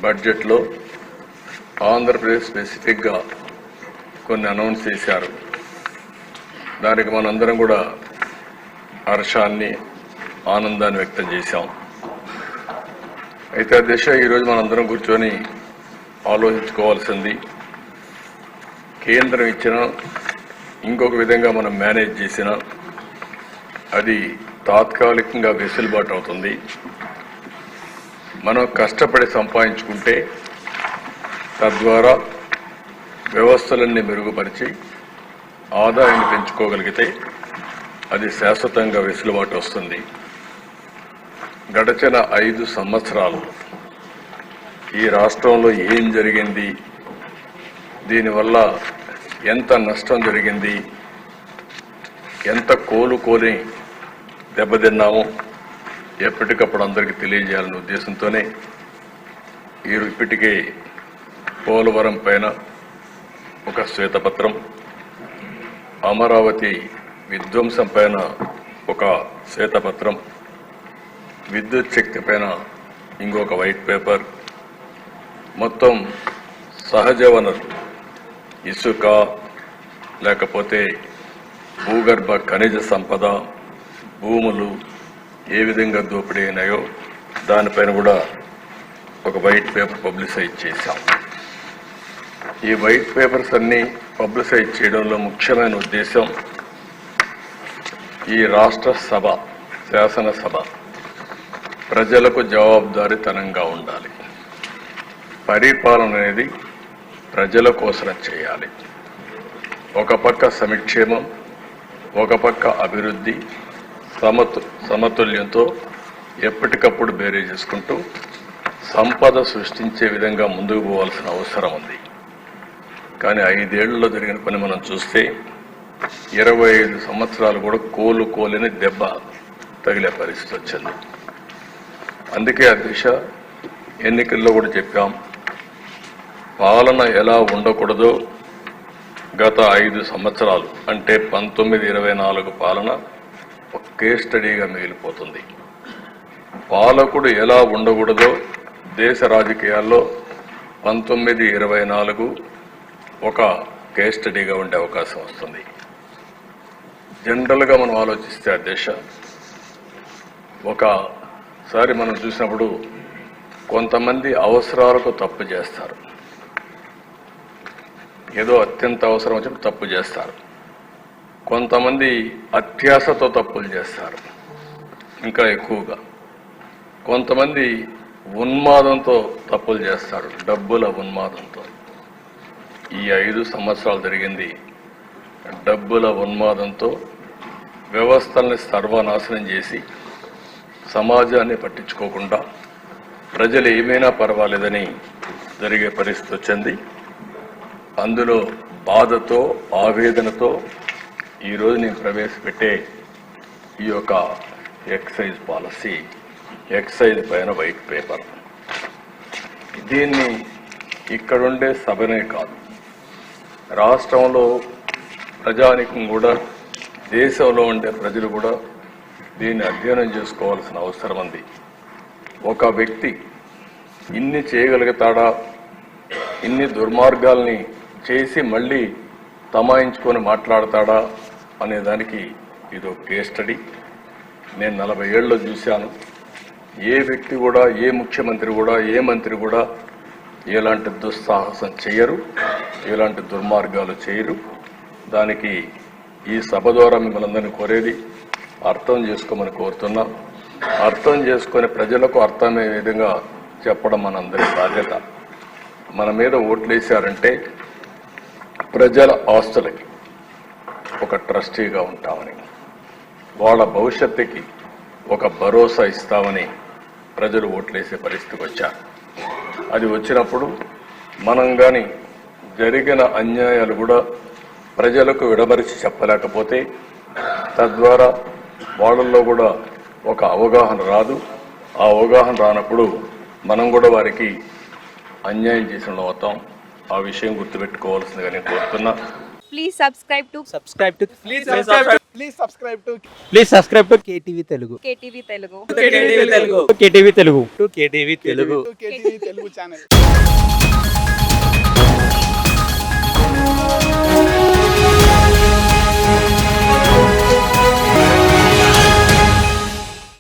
బడ్జెట్లో ఆంధ్రప్రదేశ్ స్పెసిఫిక్గా కొన్ని అనౌన్స్ చేశారు. దానికి మనందరం కూడా హర్షాన్ని ఆనందాన్ని వ్యక్తం చేశాం. అయితే ఆ దిశ ఈరోజు మనందరం కూర్చొని ఆలోచించుకోవాల్సింది, కేంద్రం ఇచ్చిన ఇంకొక విధంగా మనం మేనేజ్ చేసిన అది తాత్కాలికంగా వెసులుబాటు అవుతుంది. మనం కష్టపడి సంపాదించుకుంటే తద్వారా వ్యవస్థలన్నీ మెరుగుపరిచి ఆదాయాన్ని పెంచుకోగలిగితే అది శాశ్వతంగా వెసులుబాటు వస్తుంది. గడచిన 5 సంవత్సరాలు ఈ రాష్ట్రంలో ఏం జరిగింది, దీనివల్ల ఎంత నష్టం జరిగింది, ఎంత కోలుకొని దెబ్బతిన్నామో ఎప్పటికప్పుడు అందరికీ తెలియజేయాలనే ఉద్దేశంతోనే ఇప్పటికే పోలవరం పైన ఒక శ్వేతపత్రం, అమరావతి విధ్వంసం పైన ఒక శ్వేతపత్రం, విద్యుత్ శక్తి పైన ఇంకొక వైట్ పేపర్, మొత్తం సహజ వనరు ఇసుక లేకపోతే భూగర్భ ఖనిజ సంపద భూములు ఏ విధంగా దోపిడీ అయినాయో దానిపైన కూడా ఒక వైట్ పేపర్ పబ్లిసైజ్ చేశాం. ఈ వైట్ పేపర్స్ అన్ని పబ్లిసైజ్ చేయడంలో ముఖ్యమైన ఉద్దేశం ఈ రాష్ట్ర సభ, శాసనసభ ప్రజలకు జవాబుదారీతనంగా ఉండాలి. పరిపాలన అనేది ప్రజల కోసం చేయాలి. ఒక పక్క సంక్షేమం, ఒక పక్క అభివృద్ధి సమతుల్యంతో ఎప్పటికప్పుడు బేరీ చేసుకుంటూ సంపద సృష్టించే విధంగా ముందుకు పోవాల్సిన అవసరం ఉంది. కానీ 5 ఏళ్లలో జరిగిన పని మనం చూస్తే 25 సంవత్సరాలు కూడా కోలుకోలేని దెబ్బ తగిలే పరిస్థితి వచ్చింది. అందుకే ఆ దిశ ఎన్నికల్లో కూడా చెప్పాం, పాలన ఎలా ఉండకూడదో గత 5 సంవత్సరాలు అంటే 1924 పాలన ఒక కేస్ స్టడీగా మిగిలిపోతుంది. పాలకుడు ఎలా ఉండకూడదో దేశ రాజకీయాల్లో 1924 ఒక కేస్ స్టడీగా ఉండే అవకాశం వస్తుంది. జనరల్గా మనం ఆలోచిస్తే ఆ దేశ ఒకసారి మనం చూసినప్పుడు కొంతమంది అవసరాలకు తప్పు చేస్తారు, ఏదో అత్యంత అవసరం వచ్చినప్పుడు తప్పు చేస్తారు. కొంతమంది అత్యాశతో తప్పులు చేస్తారు ఇంకా ఎక్కువగా. కొంతమంది ఉన్మాదంతో తప్పులు చేస్తారు, డబ్బుల ఉన్మాదంతో. ఈ 5 సంవత్సరాలు జరిగింది డబ్బుల ఉన్మాదంతో వ్యవస్థల్ని సర్వనాశనం చేసి సమాజాన్ని పట్టించుకోకుండా ప్రజలు ఏమైనా పర్వాలేదని జరిగే పరిస్థితి వచ్చింది. అందులో బాధతో ఆవేదనతో ఈరోజు నేను ప్రవేశపెట్టే ఈ యొక్క ఎక్సైజ్ పాలసీ, ఎక్సైజ్ పైన వైట్ పేపర్, దీన్ని ఇక్కడుండే సభనే కాదు, రాష్ట్రంలో ప్రజానికం కూడా, దేశంలో ఉండే ప్రజలు కూడా దీన్ని అధ్యయనం చేసుకోవాల్సిన అవసరం ఉంది. ఒక వ్యక్తి ఇన్ని చేయగలుగుతాడా, ఇన్ని దుర్మార్గాల్ని చేసి మళ్ళీ తమాయించుకొని మాట్లాడతాడా అనేదానికి ఇదో కేస్ స్టడీ. నేను 40 ఏళ్ళలో చూశాను, ఏ వ్యక్తి కూడా, ఏ ముఖ్యమంత్రి కూడా, ఏ మంత్రి కూడా ఎలాంటి దుస్సాహసం చేయరు, ఎలాంటి దుర్మార్గాలు చేయరు. దానికి ఈ సభ ద్వారా మిమ్మల్ని అందరినీ కోరేది అర్థం చేసుకోమని కోరుతున్నా. అర్థం చేసుకుని ప్రజలకు అర్థమయ్యే విధంగా చెప్పడం మనందరి బాధ్యత. మన మీద ఓట్లేశారంటే ప్రజల ఆస్తులకి ఒక ట్రస్టీగా ఉంటామని, వాళ్ళ భవిష్యత్తుకి ఒక భరోసా ఇస్తామని ప్రజలు ఓట్లేసే పరిస్థితికి వచ్చారు. అది వచ్చినప్పుడు మనం కానీ జరిగిన అన్యాయాలు కూడా ప్రజలకు విడమరిచి చెప్పలేకపోతే తద్వారా వాళ్ళల్లో కూడా ఒక అవగాహన రాదు. ఆ అవగాహన రానప్పుడు మనం కూడా వారికి అన్యాయం చేసిన అవుతాం. ఆ విషయం గుర్తుపెట్టుకోవాల్సిందిగా నేను కోరుతున్నా. Please subscribe to Please subscribe to KTV Telugu. KTV Telugu. KTV Telugu channel.